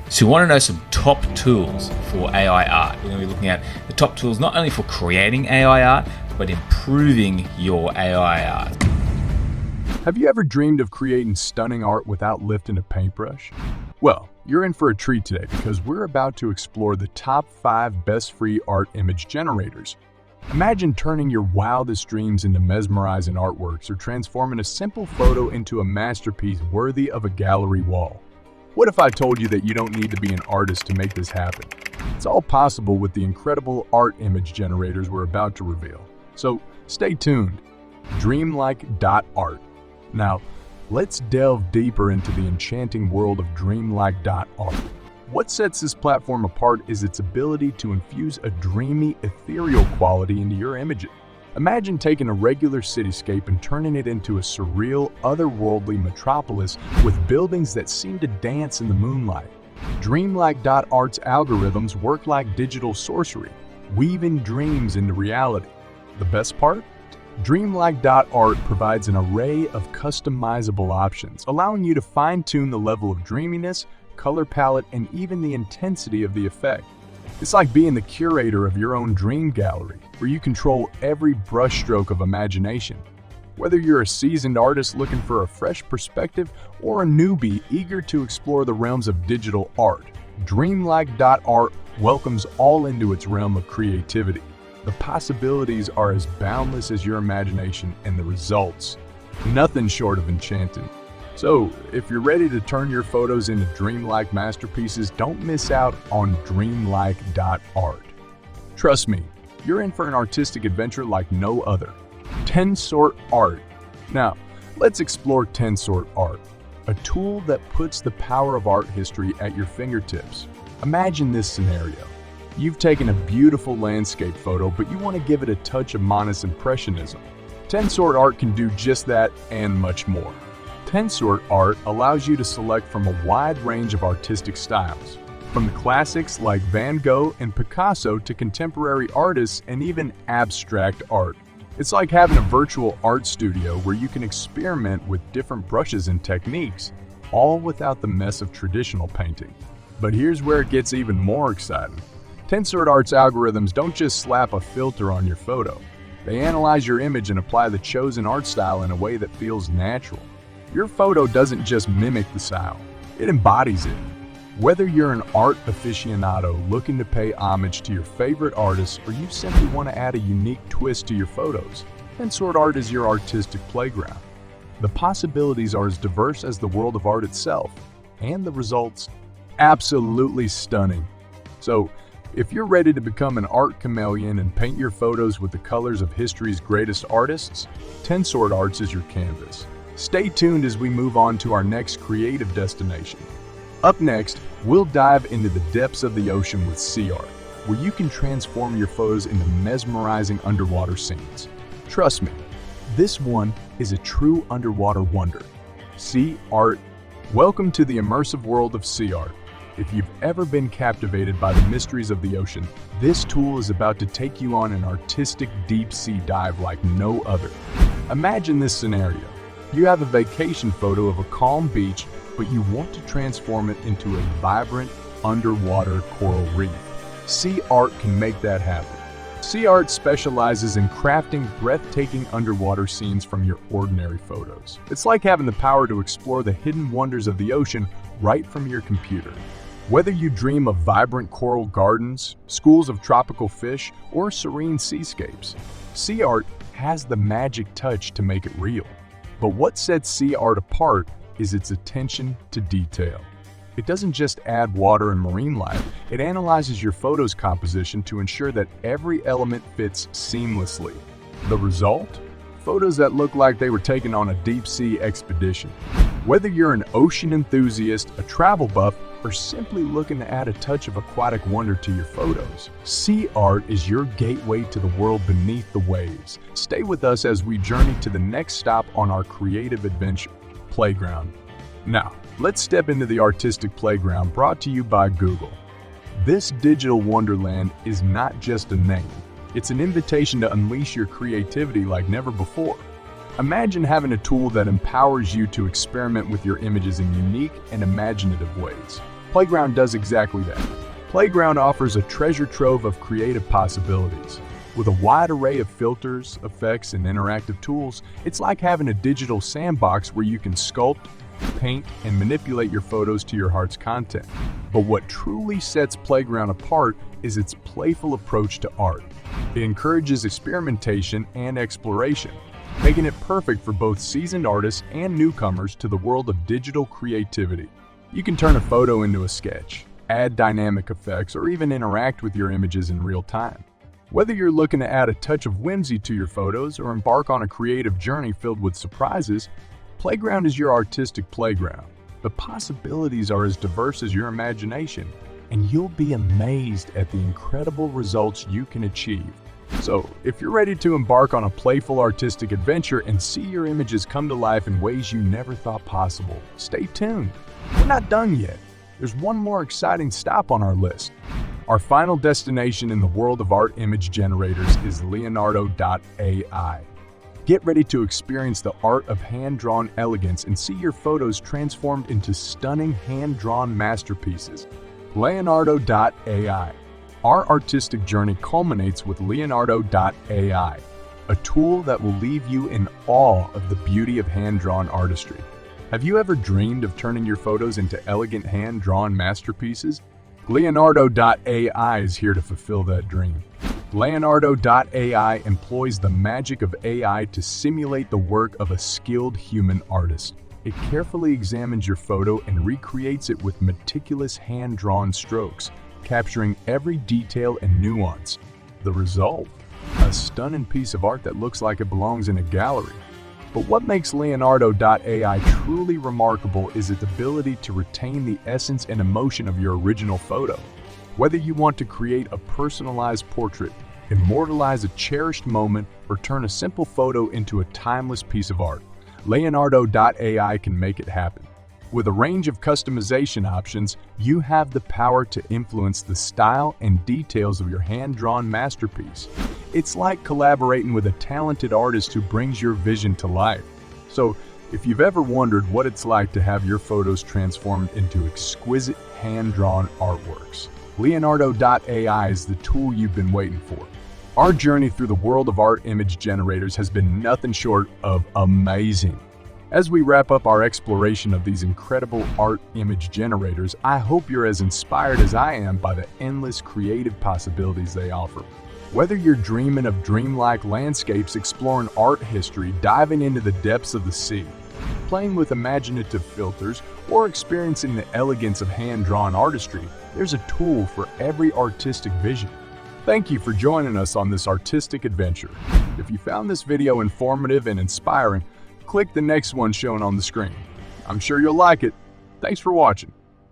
So you want to know some top tools for AI art. We're going to be looking at the top tools not only for creating AI art, but improving your AI art. Have you ever dreamed of creating stunning art without lifting a paintbrush? Well, you're in for a treat today because we're about to explore the top 5 best free art image generators. Imagine turning your wildest dreams into mesmerizing artworks or transforming a simple photo into a masterpiece worthy of a gallery wall. What if I told you that you don't need to be an artist to make this happen? It's all possible with the incredible art image generators we're about to reveal. So stay tuned. Dreamlike.art. Now, let's delve deeper into the enchanting world of Dreamlike.art. What sets this platform apart is its ability to infuse a dreamy, ethereal quality into your images. Imagine taking a regular cityscape and turning it into a surreal, otherworldly metropolis with buildings that seem to dance in the moonlight. Dreamlike.art's algorithms work like digital sorcery, weaving dreams into reality. The best part? Dreamlike.art provides an array of customizable options, allowing you to fine-tune the level of dreaminess, color palette, and even the intensity of the effect. It's like being the curator of your own dream gallery, where you control every brushstroke of imagination. Whether you're a seasoned artist looking for a fresh perspective or a newbie eager to explore the realms of digital art, Dreamlike.art welcomes all into its realm of creativity. The possibilities are as boundless as your imagination, and the results, nothing short of enchanting. So, if you're ready to turn your photos into dreamlike masterpieces, don't miss out on Dreamlike.art. Trust me, you're in for an artistic adventure like no other. Tensort Art. Now, let's explore Tensort Art, a tool that puts the power of art history at your fingertips. Imagine this scenario. You've taken a beautiful landscape photo, but you want to give it a touch of modest impressionism. Tensort Art can do just that and much more. Tensort Art allows you to select from a wide range of artistic styles, from the classics like Van Gogh and Picasso to contemporary artists and even abstract art. It's like having a virtual art studio where you can experiment with different brushes and techniques, all without the mess of traditional painting. But here's where it gets even more exciting. Tensort Art's algorithms don't just slap a filter on your photo. They analyze your image and apply the chosen art style in a way that feels natural. Your photo doesn't just mimic the style, it embodies it. Whether you're an art aficionado looking to pay homage to your favorite artists or you simply want to add a unique twist to your photos, Tensort Art is your artistic playground. The possibilities are as diverse as the world of art itself, and the results, absolutely stunning. So, if you're ready to become an art chameleon and paint your photos with the colors of history's greatest artists, Tensort Arts is your canvas. Stay tuned as we move on to our next creative destination. Up next, we'll dive into the depths of the ocean with sea art, where you can transform your photos into mesmerizing underwater scenes. Trust me, this one is a true underwater wonder. Sea art. Welcome to the immersive world of sea art. If you've ever been captivated by the mysteries of the ocean, this tool is about to take you on an artistic deep-sea dive like no other. Imagine this scenario. You have a vacation photo of a calm beach, but you want to transform it into a vibrant underwater coral reef. Sea Art can make that happen. Sea Art specializes in crafting breathtaking underwater scenes from your ordinary photos. It's like having the power to explore the hidden wonders of the ocean right from your computer. Whether you dream of vibrant coral gardens, schools of tropical fish, or serene seascapes, Sea Art has the magic touch to make it real. But what sets Sea Art apart is its attention to detail. It doesn't just add water and marine life, it analyzes your photo's composition to ensure that every element fits seamlessly. The result? Photos that look like they were taken on a deep-sea expedition. Whether you're an ocean enthusiast, a travel buff, or simply looking to add a touch of aquatic wonder to your photos, Sea Art is your gateway to the world beneath the waves. Stay with us as we journey to the next stop on our creative adventure, Playground. Now, let's step into the artistic playground brought to you by Google. This digital wonderland is not just a name. It's an invitation to unleash your creativity like never before. Imagine having a tool that empowers you to experiment with your images in unique and imaginative ways. Playground does exactly that. Playground offers a treasure trove of creative possibilities. With a wide array of filters, effects, and interactive tools, it's like having a digital sandbox where you can sculpt, paint, and manipulate your photos to your heart's content. But what truly sets Playground apart is its playful approach to art. It encourages experimentation and exploration, making it perfect for both seasoned artists and newcomers to the world of digital creativity. You can turn a photo into a sketch, add dynamic effects, or even interact with your images in real time. Whether you're looking to add a touch of whimsy to your photos or embark on a creative journey filled with surprises, Playground is your artistic playground. The possibilities are as diverse as your imagination, and you'll be amazed at the incredible results you can achieve. So, if you're ready to embark on a playful artistic adventure and see your images come to life in ways you never thought possible, stay tuned. We're not done yet. There's one more exciting stop on our list. Our final destination in the world of art image generators is Leonardo.ai. Get ready to experience the art of hand-drawn elegance and see your photos transformed into stunning hand-drawn masterpieces. Leonardo.ai. Our artistic journey culminates with Leonardo.ai, a tool that will leave you in awe of the beauty of hand-drawn artistry. Have you ever dreamed of turning your photos into elegant hand-drawn masterpieces? Leonardo.ai is here to fulfill that dream. Leonardo.ai employs the magic of AI to simulate the work of a skilled human artist. It carefully examines your photo and recreates it with meticulous hand-drawn strokes, capturing every detail and nuance. The result? A stunning piece of art that looks like it belongs in a gallery. But what makes Leonardo.ai truly remarkable is its ability to retain the essence and emotion of your original photo. Whether you want to create a personalized portrait, immortalize a cherished moment, or turn a simple photo into a timeless piece of art, Leonardo.ai can make it happen. With a range of customization options, you have the power to influence the style and details of your hand-drawn masterpiece. It's like collaborating with a talented artist who brings your vision to life. So, if you've ever wondered what it's like to have your photos transformed into exquisite hand-drawn artworks, Leonardo.ai is the tool you've been waiting for. Our journey through the world of art image generators has been nothing short of amazing. As we wrap up our exploration of these incredible art image generators, I hope you're as inspired as I am by the endless creative possibilities they offer. Whether you're dreaming of dreamlike landscapes, exploring art history, diving into the depths of the sea, playing with imaginative filters, or experiencing the elegance of hand-drawn artistry, there's a tool for every artistic vision. Thank you for joining us on this artistic adventure. If you found this video informative and inspiring, click the next one shown on the screen. I'm sure you'll like it. Thanks for watching.